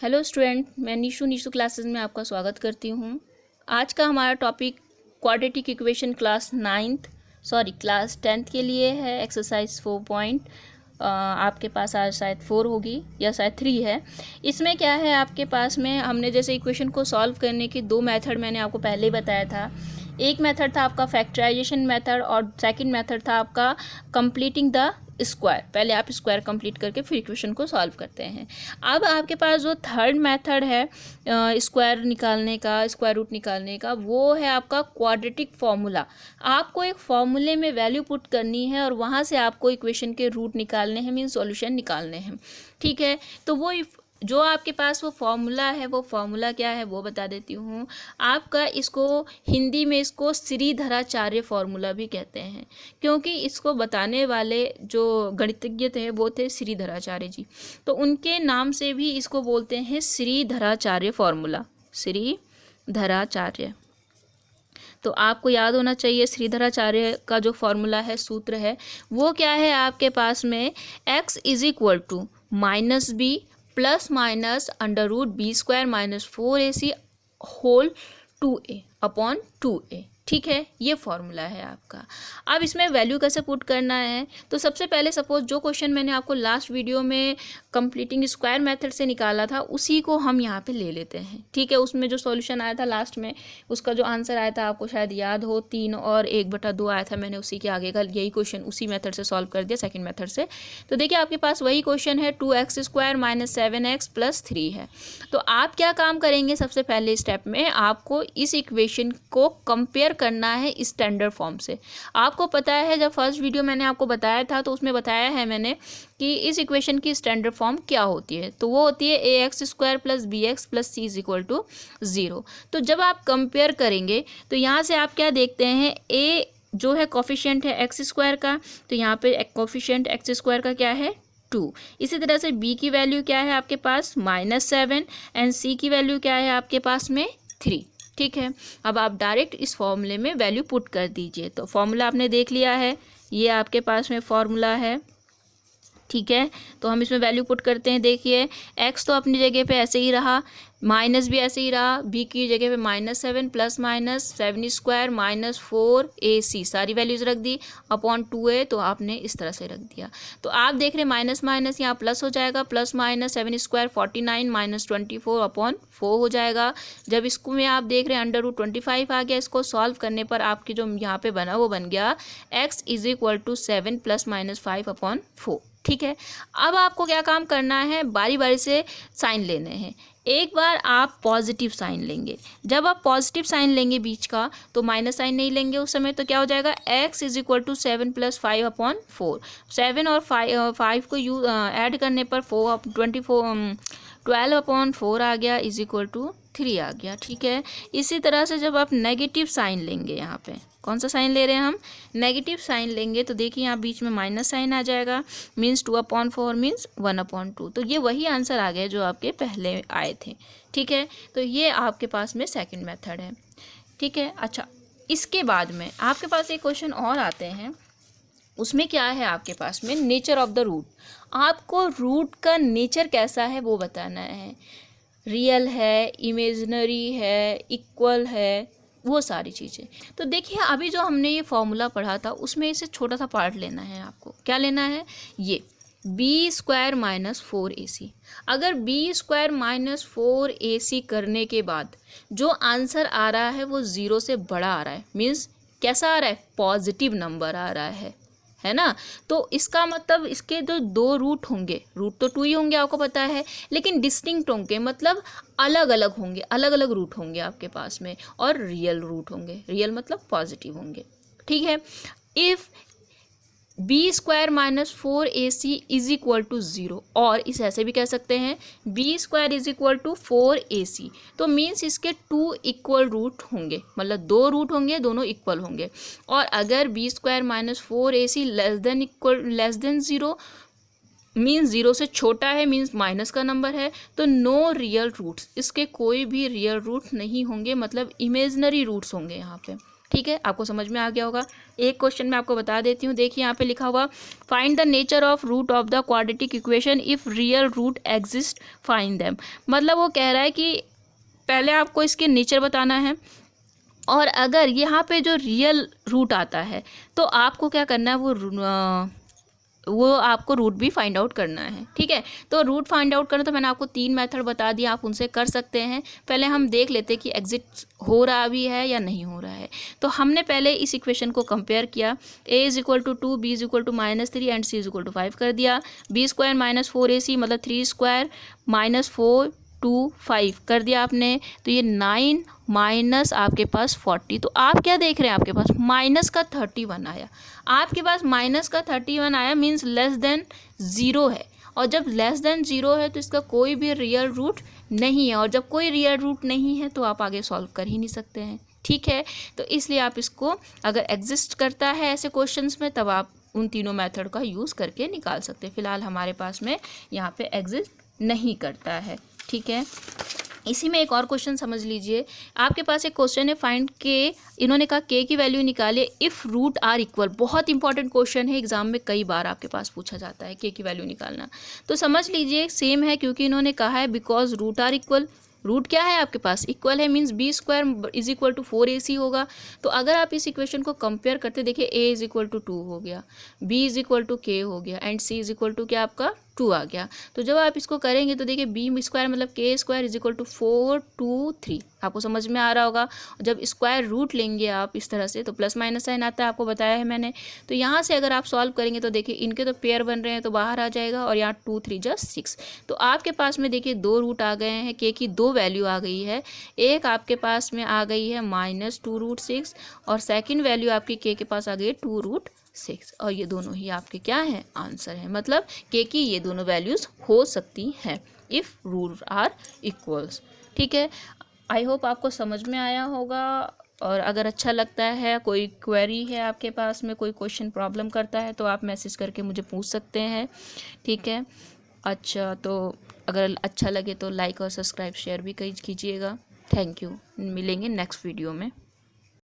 Hello student, मैं Nishu classes में आपका स्वागत करती हूँ। आज का हमारा topic quadratic equation class 10th के लिए है। एक्सरसाइज 4 पॉइंट आपके पास आज शायद 4 होगी या शायद 3 है। इसमें क्या है, आपके पास में हमने जैसे इक्वेशन को सॉल्व करने के दो मेथड मैंने आपको पहले ही बताया था। एक मेथड था आपका फैक्टराइजेशन मेथड और सेकंड मेथड था आपका कंप्लीटिंग द स्क्वायर। पहले आप स्क्वायर कंप्लीट करके फिर इक्वेशन को सॉल्व करते हैं। अब आपके पास जो थर्ड मेथड है स्क्वायर निकालने का, स्क्वायर रूट निकालने का, वो है आपका क्वाड्रेटिक फॉर्मूला। आपको एक फॉर्मूले में वैल्यू पुट करनी है और वहाँ से आपको इक्वेशन के रूट निकालने हैं, मीन सॉल्यूशन निकालने हैं। ठीक है, तो वो जो आपके पास वो फॉर्मूला है, वो फॉर्मूला क्या है वो बता देती हूँ आपका। इसको हिंदी में इसको श्रीधराचार्य फॉर्मूला भी कहते हैं, क्योंकि इसको बताने वाले जो गणितज्ञ थे वो थे श्रीधराचार्य जी, तो उनके नाम से भी इसको बोलते हैं श्रीधराचार्य फॉर्मूला, श्रीधराचार्य। तो आपको याद होना चाहिए श्रीधराचार्य का जो फॉर्मूला है, सूत्र है, वो क्या है आपके पास में, x = -b plus minus √b² - 4ac whole 2a upon 2a। ठीक है, ये फॉर्मूला है आपका। अब इसमें वैल्यू कैसे पुट करना है, तो सबसे पहले सपोज जो क्वेश्चन मैंने आपको लास्ट वीडियो में कंप्लीटिंग स्क्वायर मेथड से निकाला था, उसी को हम यहाँ पे ले लेते हैं। ठीक है, उसमें जो सॉल्यूशन आया था लास्ट में, उसका जो आंसर आया था आपको शायद याद हो, 3 और 1/2 आया था। मैंने उसी के आगे का यही क्वेश्चन उसी मेथड से सॉल्व कर दिया, सेकेंड मेथड से। तो देखिए आपके पास वही क्वेश्चन है, 2x² - 7x + 3 है। तो आप क्या काम करेंगे, सबसे पहले स्टेप में आपको इस इक्वेशन को कंपेयर करना है स्टैंडर्ड फॉर्म से। आपको पता है, जब फर्स्ट वीडियो मैंने आपको बताया था तो उसमें बताया है मैंने कि इस इक्वेशन की स्टैंडर्ड फॉर्म क्या होती है। तो वो होती है ax² + bx + c = 0। तो जब आप कंपेयर करेंगे तो यहाँ से आप क्या देखते हैं, a जो है कोफिशिएंट है x² का, तो यहाँ पे कोफिशिएंट x² का क्या है, 2। इसी तरह से b की वैल्यू क्या है आपके पास, -7, एंड c की वैल्यू क्या है आपके पास में, 3। ठीक है, अब आप डायरेक्ट इस फॉर्मूले में वैल्यू पुट कर दीजिए। तो फॉर्मूला आपने देख लिया है, ये आपके पास में फॉर्मूला है। ठीक है, तो हम इसमें वैल्यू पुट करते हैं। देखिए x तो अपनी जगह पे ऐसे ही रहा, माइनस भी ऐसे ही रहा, b की जगह पे -7 प्लस माइनस 7² - 4ac सारी वैल्यूज रख दी अपॉन 2a, तो आपने इस तरह से रख दिया। तो आप देख रहे माइनस माइनस यहाँ प्लस हो जाएगा, प्लस माइनस 7² 49 - 24 अपॉन 4 हो जाएगा। जब इसको में आप देख रहे हैं √25 आ गया, इसको सॉल्व करने पर आपकी जो यहाँ पे बना वो बन गया x = 7 ± 5 अपॉन 4। ठीक है, अब आपको क्या काम करना है, बारी बारी से साइन लेने हैं। एक बार आप पॉजिटिव साइन लेंगे, जब आप पॉजिटिव साइन लेंगे बीच का, तो माइनस साइन नहीं लेंगे उस समय, तो क्या हो जाएगा, x = 7 + 5 अपॉन 4। 7 और 5 को ऐड करने पर 12 अपॉन 4 आ गया, = 3 आ गया। ठीक है, इसी तरह से जब आप नेगेटिव साइन लेंगे, यहाँ पे कौन सा साइन ले रहे हैं हम, नेगेटिव साइन लेंगे, तो देखिए यहाँ बीच में माइनस साइन आ जाएगा, मीन्स 2/4 मीन्स 1/2। तो ये वही आंसर आ गया जो आपके पहले आए थे। ठीक है, तो ये आपके पास में सेकंड मेथड है। ठीक है, अच्छा इसके बाद में आपके पास एक क्वेश्चन और आते हैं, उसमें क्या है आपके पास में, नेचर ऑफ द रूट। आपको रूट का नेचर कैसा है वो बताना है, रियल है, इमेजिनरी है, इक्वल है, वो सारी चीज़ें। तो देखिए अभी जो हमने ये फॉर्मूला पढ़ा था उसमें इसे छोटा सा पार्ट लेना है। आपको क्या लेना है, ये b² - 4ac। अगर b² - 4ac करने के बाद जो आंसर आ रहा है वो 0 से बड़ा आ रहा है, मीन्स कैसा आ रहा है, पॉजिटिव नंबर आ रहा है ना। तो इसका मतलब इसके जो 2 रूट होंगे, रूट तो 2 ही होंगे आपको पता है, लेकिन डिस्टिंक्ट होंगे, मतलब अलग अलग होंगे, अलग अलग रूट होंगे आपके पास में, और रियल रूट होंगे, रियल मतलब पॉजिटिव होंगे। ठीक है, इफ़ b² - 4ac = 0, और इस ऐसे भी कह सकते हैं b² = 4ac, तो मीन्स इसके 2 इक्वल रूट होंगे, मतलब 2 रूट होंगे, दोनों इक्वल होंगे। और अगर b² - 4ac less than 0 means 0 से छोटा है, मीन्स माइनस का नंबर है, तो नो रियल रूट्स, इसके कोई भी रियल रूट नहीं होंगे, मतलब इमेजनरी रूट्स होंगे यहाँ पे। ठीक है, आपको समझ में आ गया होगा। एक क्वेश्चन मैं आपको बता देती हूँ, देखिए यहाँ पे लिखा हुआ find the nature of root of the quadratic equation if real root exist find them. मतलब वो कह रहा है कि पहले आपको इसके नेचर बताना है, और अगर यहाँ पे जो रियल रूट आता है तो आपको क्या करना है, वो आपको रूट भी फाइंड आउट करना है। ठीक है, तो रूट फाइंड आउट करना तो मैंने आपको 3 मेथड बता दिया, आप उनसे कर सकते हैं। पहले हम देख लेते कि एग्जिट हो रहा भी है या नहीं हो रहा है। तो हमने पहले इस इक्वेशन को कंपेयर किया, a is equal to 2, b is equal to -3 and c is equal to 5 कर दिया। b स्क्वायर माइनस 4ac मतलब 3 स्क्वायर माइनस 4 2 5 कर दिया आपने। तो ये 9 माइनस आपके पास 40, तो आप क्या देख रहे हैं, आपके पास माइनस का 31 आया। आपके पास माइनस का 31 आया मीन्स लेस देन 0 है, और जब लेस देन 0 है तो इसका कोई भी रियल रूट नहीं है, और जब कोई रियल रूट नहीं है तो आप आगे सॉल्व कर ही नहीं सकते हैं। ठीक है, तो इसलिए आप इसको अगर एग्जिस्ट करता है ऐसे क्वेश्चंस में तब आप उन तीनों मेथड का यूज़ करके निकाल सकते हैं। फिलहाल हमारे पास में यहाँ पे एग्जिस्ट नहीं करता है। ठीक है, इसी में एक और क्वेश्चन समझ लीजिए। आपके पास एक क्वेश्चन है फाइंड के, इन्होंने कहा के की वैल्यू निकालिए इफ़ रूट आर इक्वल। बहुत इंपॉर्टेंट क्वेश्चन है, एग्जाम में कई बार आपके पास पूछा जाता है के की वैल्यू निकालना। तो समझ लीजिए सेम है, क्योंकि इन्होंने कहा है because root are equal. Root क्या है आपके पास, इक्वल है means b square is equal to 4ac होगा। तो अगर आप इस इक्वेशन को कंपेयर करते, देखिए a इज इक्वल टू 2 हो गया, b is equal to k हो गया and c is equal to क्या आपका 2 आ गया। तो जब आप इसको करेंगे तो देखिए बी स्क्वायर मतलब के स्क्वायर इज इक्वल टू 4 2 3, आपको समझ में आ रहा होगा। जब स्क्वायर रूट लेंगे आप इस तरह से तो प्लस माइनस साइन आता है, आपको बताया है मैंने। तो यहाँ से अगर आप सॉल्व करेंगे तो देखिए इनके तो पेयर बन रहे हैं तो बाहर आ जाएगा, और यहाँ 2 3 जा 6। तो आपके पास में देखिए 2 रूट आ गए हैं, के की 2 वैल्यू आ गई है। एक आपके पास में आ गई है -2√6, और सेकेंड वैल्यू आपकी के पास आ गई है 2√6, और ये दोनों ही आपके क्या हैं, आंसर है। मतलब के की ये दोनों वैल्यूज़ हो सकती हैं इफ़ रूट आर इक्वल्स। ठीक है, आई होप आपको समझ में आया होगा। और अगर अच्छा लगता है, कोई क्वेरी है आपके पास में, कोई क्वेश्चन प्रॉब्लम करता है तो आप मैसेज करके मुझे पूछ सकते हैं। ठीक है, अच्छा तो अगर अच्छा लगे तो लाइक और सब्सक्राइब शेयर भी कीजिएगा। थैंक यू, मिलेंगे नेक्स्ट वीडियो में।